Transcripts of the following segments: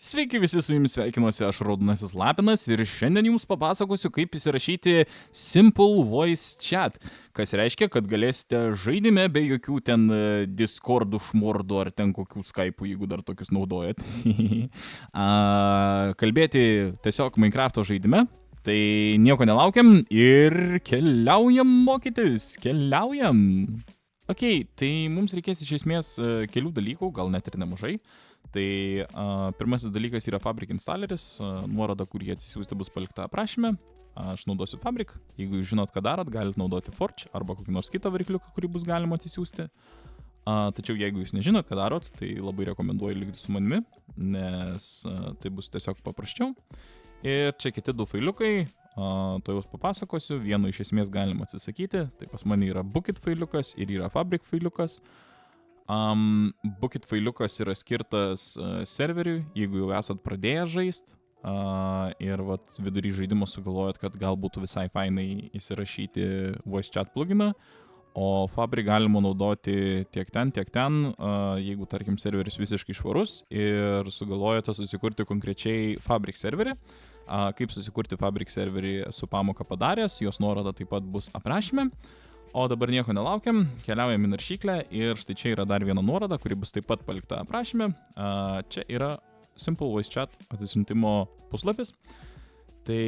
Sveiki visi, su jumis sveikinuosi aš Raudonasis Lapinas ir šiandien jums papasakosiu, kaip įsirašyti Simple Voice Chat, kas reiškia, kad galėsite žaidime be jokių ten Discordų, šmordų ar ten kokių Skype'ų, jeigu dar tokius naudojat, kalbėti tiesiog Minecraft'o žaidime. Tai nieko nelaukiam ir keliaujam mokytis, keliaujam. Ok, tai mums reikės iš esmės kelių dalykų, gal net ir nemažai. Tai pirmasis dalykas yra Fabric instaleris, nuoroda, kur jį atsisiųsti bus palikta aprašyme. Aš naudosiu Fabric, jeigu jūs žinot, ką darot, galite naudoti Forge arba kokį nors kitą varikliuką, kurį bus galima atsisiųsti. Tačiau jeigu jūs nežinot, ką darot, tai labai rekomenduoju likti su manimi, nes tai bus tiesiog paprasčiau. Ir čia kiti du failiukai, to jūs papasakosiu, vienu iš esmės galima atsisakyti, tai pas mane yra Bookit failiukas ir yra Fabric failiukas. Bookit failiukas yra skirtas serveriui, jeigu jau esat pradėję žaist ir vat vidury žaidimo sugalvojot, kad gal būtų visai fainai įsirašyti voice chat pluginą, o Fabric galima naudoti tiek ten, jeigu tarkim serveris visiškai švarus ir sugalvojate susikurti konkrečiai Fabric serverį. Kaip susikurti Fabric serverį esu pamoką padaręs, jos nuoroda taip pat bus aprašyme. O dabar nieko nelaukiam, keliaujam į naršyklę ir štai čia yra dar viena nuoroda, kuri bus taip pat palikta aprašyme. Čia yra Simple Voice Chat atsisiuntimo puslapis. Tai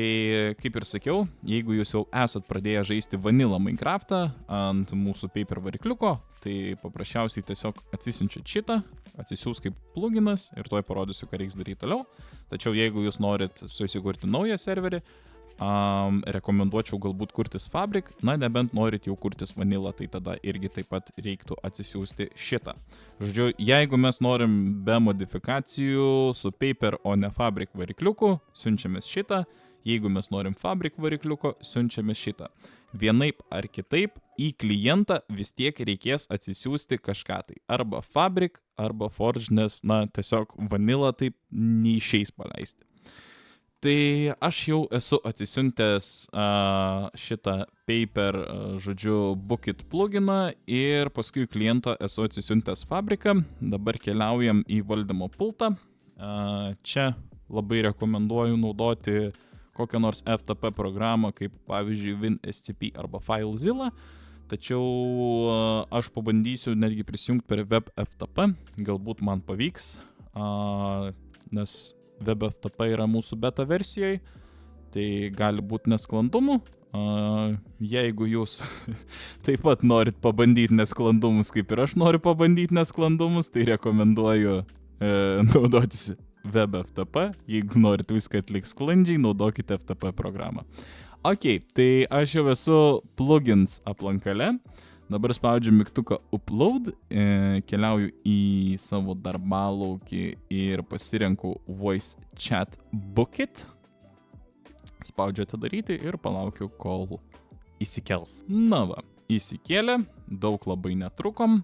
kaip ir sakiau, jeigu jūs jau esat pradėję žaisti Vanilla Minecraftą ant mūsų paper varikliuko, tai paprasčiausiai tiesiog atsisiunčiat šitą, atsisiūs kaip pluginas ir toj parodysiu, ką reiks daryti toliau. Tačiau jeigu jūs norit susikurti naują serverį, rekomenduočiau galbūt kurtis Fabric, na nebent norit jau kurtis Vanilla, tai tada irgi taip pat reiktų atsisiųsti šitą. Žodžiu, jeigu mes norim be modifikacijų su Paper, o ne Fabric varikliuku, siunčiamės šitą, jeigu mes norim Fabric varikliuko, siunčiamės šitą. Vienaip ar kitaip į klientą vis tiek reikės atsisiųsti kažką tai. Arba Fabric, arba Forge, nes, na, tiesiog Vanilla taip neišeis paleisti. Tai aš jau esu atsisiuntęs šitą Paper, žodžiu, Bookit pluginą ir paskui klientą esu atsisiuntęs Fabricą. Dabar keliaujam į valdymo pultą. Čia labai rekomenduoju naudoti kokią nors FTP programą, kaip pavyzdžiui WinSCP arba FileZilla. Tačiau aš pabandysiu netgi prisijungti per WebFTP, galbūt man pavyks, nes WebFTP yra mūsų beta versijoje, tai gali būti nesklandumų. Jeigu jūs taip pat norit pabandyti nesklandumus, kaip ir aš noriu pabandyti nesklandumus, tai rekomenduoju naudotis WebFTP. Jeigu norit viską atlikti sklandžiai, naudokite FTP programą. Ok, tai aš jau esu plugins aplankale. Dabar spaudžiu mygtuką Upload, keliauju į savo darbalaukį ir pasirenku Voice Chat Bookit. Spaudžiu atidaryti ir palaukiu, kol įsikels. Na va, įsikėlė, daug labai netrukom.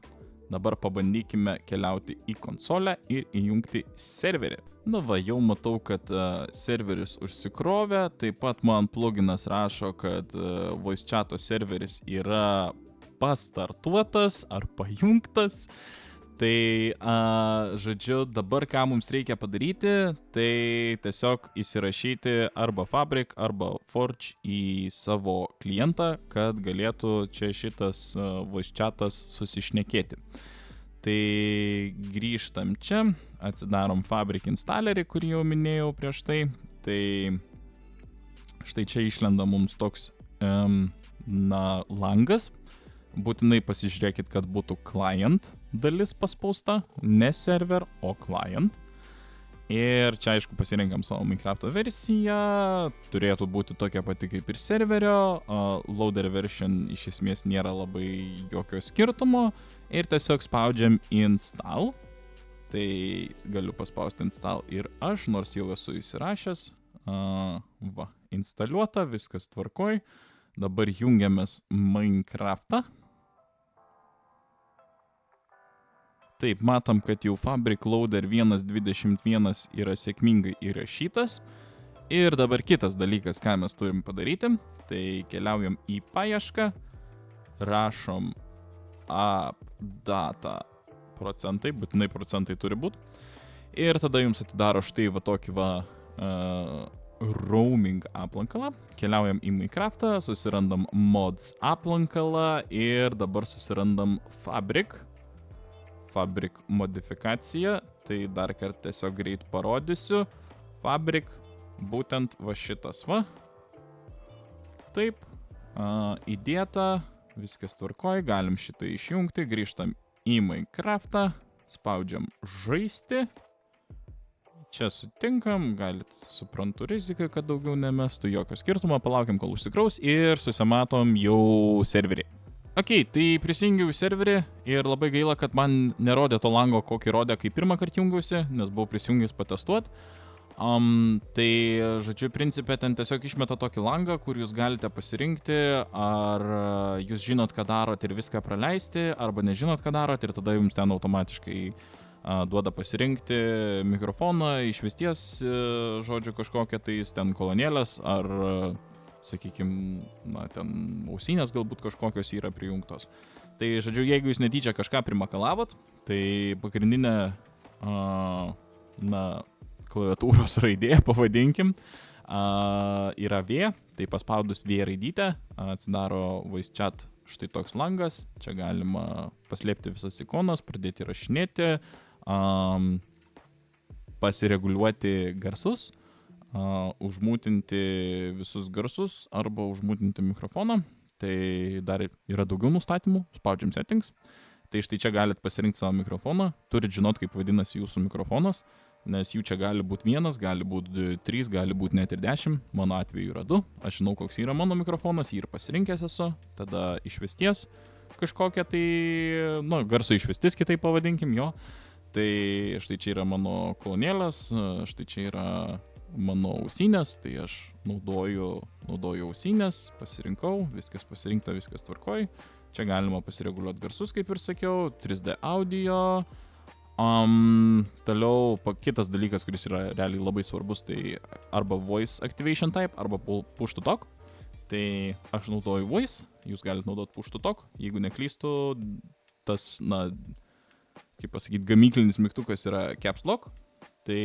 Dabar pabandykime keliauti į konsolę ir įjungti serverį. Na va, jau matau, kad serveris užsikrovė, taip pat man pluginas rašo, kad Voice Chat'o serveris yra pastartuotas ar pajungtas. Tai, žodžiu, dabar ką mums reikia padaryti, tai tiesiog įsirašyti arba Fabric, arba Forge į savo klientą, kad galėtų čia šitas voice chatas susišnekėti. Tai grįžtam čia, atsidarom Fabric instalerį, kurį jau minėjau prieš tai. Tai štai čia išlenda mums toks langas. Būtinai pasižiūrėkit, kad būtų client dalis paspausta, ne server, o client. Ir čia aišku pasirenkam savo Minecraft'o versiją, turėtų būti tokia pati kaip ir serverio, loader version iš esmės nėra labai jokio skirtumo ir tiesiog spaudžiam install. Tai galiu paspausti install ir aš, nors jau esu įsirašęs, instaliuota, viskas tvarkoj. Dabar jungiamės Minecraft'ą. Taip, matom, kad jau Fabric Loader 1.21 yra sėkmingai įrašytas. Ir dabar kitas dalykas, ką mes turim padaryti. Tai keliaujam į paiešką, rašom updata procentai, būtinai procentai turi būti. Ir tada jums atidaro štai va tokį va roaming aplankalą. Keliaujam į Minecraftą, susirandam mods aplankalą ir dabar susirandam Fabric modifikaciją. Tai dar kartą tiesiog greit parodysiu. Fabric, būtent va šitas va. Taip, įdėta, viskas tvarkoj, galim šitą išjungti, grįžtam į Minecraftą, spaudžiam žaisti. Čia sutinkam, galit, suprantu riziką, kad daugiau nemestų, jokio skirtumo, palaukiam, kol užsikraus ir susimatom jau serverį. Ok, tai prisijungiau į serverį ir labai gaila, kad man nerodė to lango, kokį rodė, kai pirmą kartą jungiausi, nes buvau prisijungęs patestuot. Tai, žodžiu, principė ten tiesiog išmeta tokį langą, kur jūs galite pasirinkti, ar jūs žinot, ką darot ir viską praleisti, arba nežinot, ką darot ir tada jums ten automatiškai duoda pasirinkti mikrofoną, išvesties, žodžiu, kažkokią tais ten kolonėlės, ar, sakykime, na, ten ausinės galbūt kažkokios yra prijungtos. Tai, žodžiu, jeigu jūs netyčia kažką primakalavot, tai pagrindinė, na, klaviatūros raidė, pavadinkim, yra V, tai paspaudus V raidytę, atsidaro voice chat štai toks langas, čia galima paslėpti visas ikonas, pradėti rašinėti, pasireguliuoti garsus, užmūtinti visus garsus arba užmūtinti mikrofoną, tai dar yra daugiau nustatymų, spaudžiam settings, tai štai čia galit pasirinkti savo mikrofoną, turit žinot, kaip vadinasi jūsų mikrofonas, nes jų čia gali būti 1, gali būti 3, gali būti net ir 10, mano atveju yra 2, aš žinau, koks yra mano mikrofonas, jį ir pasirinkęs esu, tada išvesties kažkokia tai, nu, garso išvestis, kitaip pavadinkim jo, tai štai čia yra mano kolonėlės, štai čia yra mano ausinės, tai aš naudoju ausinės, pasirinkau, viskas pasirinkta, viskas tvarkoj, čia galima pasireguliuoti garsus, kaip ir sakiau, 3D audio. Toliau kitas dalykas, kuris yra realiai labai svarbus, tai arba voice activation type, arba push to talk. Tai aš naudoju voice, jūs galite naudoti push to talk. Jeigu neklystu, tas, na, kaip pasakyti, gamyklinis mygtukas yra caps lock. Tai,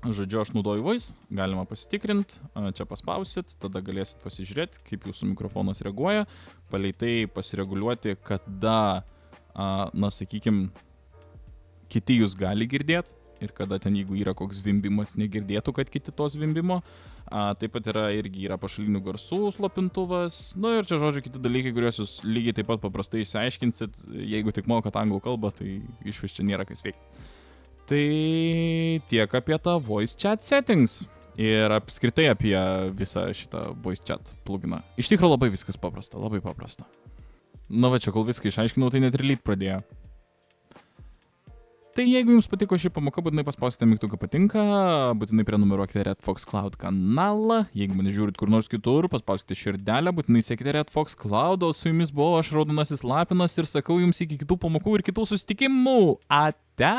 žodžiu, aš naudoju voice, galima pasitikrinti, čia paspausit, tada galėsit pasižiūrėti, kaip jūsų mikrofonas reaguoja, palei tai pasireguliuoti, kada, na, sakykim, kiti jūs gali girdėti ir kada ten, jeigu yra koks zvimbimas, negirdėtų, kad kiti to zvimbimo. Taip pat irgi yra pašalinių garsų slopintuvas. Nu ir čia, žodžiu, kiti dalykai, kuriuos jūs lygiai taip pat paprastai išsiaiškinsit. Jeigu tik mokat anglų kalbą, tai išvis čia nėra kas veikti. Tai tiek apie tą voice chat settings ir apskritai apie visą šitą voice chat pluginą. Iš tikrųjų labai viskas paprasta, labai paprasta. Na va čia, kol viską išaiškinau, tai net ir lyt pradėjo. Tai jeigu jums patiko ši pamoka, būtinai paspausite mygtuką patinka, būtinai prenumeruokite Red Fox Cloud kanalą, jeigu mane žiūrit kur nors kitur, paspausite širdelę, būtinai sekite Red Fox Cloud, o su jumis buvo aš Raudonasis Lapinas ir sakau jums iki kitų pamokų ir kitų susitikimų. Ate!